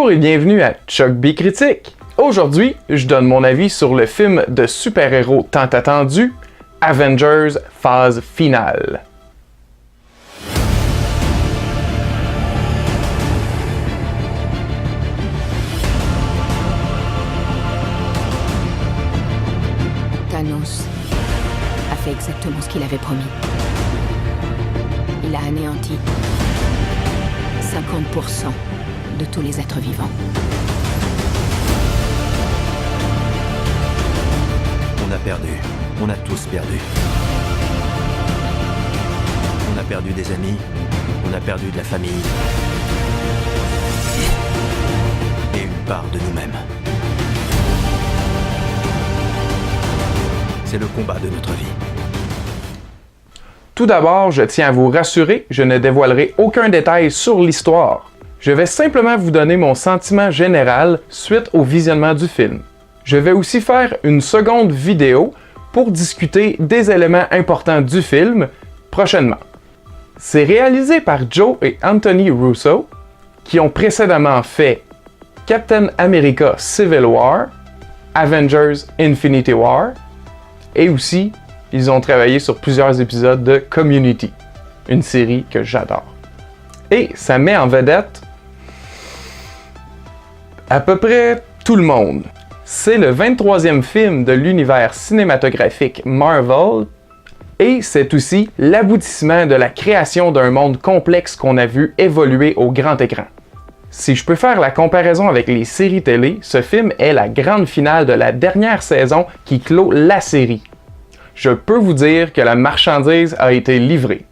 Bonjour et bienvenue à Chuck B Critique. Aujourd'hui, je donne mon avis sur le film de super-héros tant attendu, Avengers phase finale. Thanos a fait exactement ce qu'il avait promis. Il a anéanti 50% de tous les êtres vivants. On a perdu. On a tous perdu. On a perdu des amis. On a perdu de la famille. Et une part de nous-mêmes. C'est le combat de notre vie. Tout d'abord, je tiens à vous rassurer, je ne dévoilerai aucun détail sur l'histoire. Je vais simplement vous donner mon sentiment général suite au visionnement du film. Je vais aussi faire une seconde vidéo pour discuter des éléments importants du film prochainement. C'est réalisé par Joe et Anthony Russo, qui ont précédemment fait Captain America Civil War, Avengers Infinity War, et aussi, ils ont travaillé sur plusieurs épisodes de Community, une série que j'adore. Et ça met en vedette à peu près tout le monde. C'est le 23e film de l'univers cinématographique Marvel et c'est aussi l'aboutissement de la création d'un monde complexe qu'on a vu évoluer au grand écran. Si je peux faire la comparaison avec les séries télé, ce film est la grande finale de la dernière saison qui clôt la série. Je peux vous dire que la marchandise a été livrée.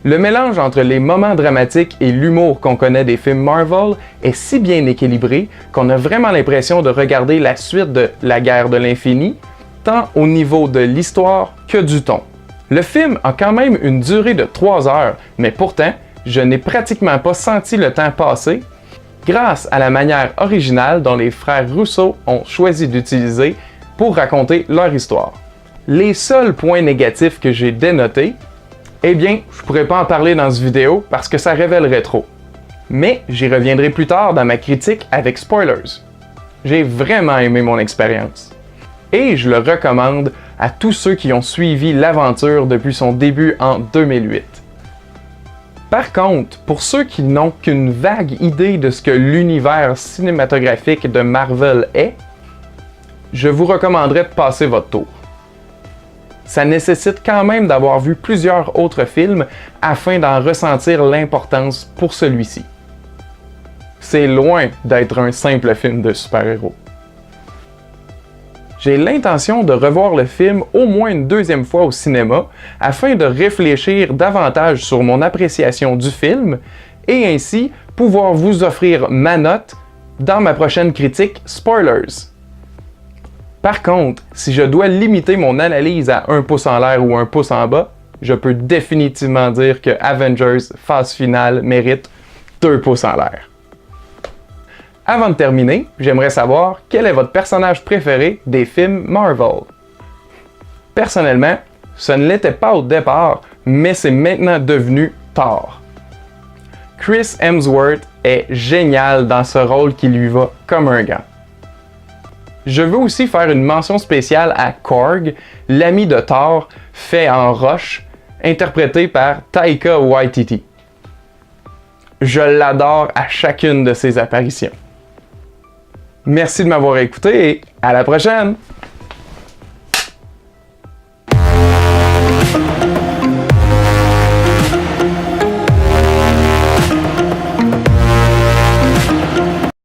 Le mélange entre les moments dramatiques et l'humour qu'on connaît des films Marvel est si bien équilibré qu'on a vraiment l'impression de regarder la suite de La Guerre de l'Infini, tant au niveau de l'histoire que du ton. Le film a quand même une durée de 3 heures, mais pourtant, je n'ai pratiquement pas senti le temps passer grâce à la manière originale dont les frères Russo ont choisi d'utiliser pour raconter leur histoire. Les seuls points négatifs que j'ai dénotés, eh bien, je pourrais pas en parler dans cette vidéo parce que ça révélerait trop. Mais j'y reviendrai plus tard dans ma critique avec spoilers. J'ai vraiment aimé mon expérience. Et je le recommande à tous ceux qui ont suivi l'aventure depuis son début en 2008. Par contre, pour ceux qui n'ont qu'une vague idée de ce que l'univers cinématographique de Marvel est, je vous recommanderais de passer votre tour. Ça nécessite quand même d'avoir vu plusieurs autres films afin d'en ressentir l'importance pour celui-ci. C'est loin d'être un simple film de super-héros. J'ai l'intention de revoir le film au moins une deuxième fois au cinéma afin de réfléchir davantage sur mon appréciation du film et ainsi pouvoir vous offrir ma note dans ma prochaine critique Spoilers. Par contre, si je dois limiter mon analyse à 1 pouce en l'air ou 1 pouce en bas, je peux définitivement dire que Avengers phase finale mérite 2 pouces en l'air. Avant de terminer, j'aimerais savoir quel est votre personnage préféré des films Marvel. Personnellement, ce ne l'était pas au départ, mais c'est maintenant devenu Thor. Chris Hemsworth est génial dans ce rôle qui lui va comme un gant. Je veux aussi faire une mention spéciale à Korg, l'ami de Thor, fait en roche, interprété par Taika Waititi. Je l'adore à chacune de ses apparitions. Merci de m'avoir écouté et à la prochaine!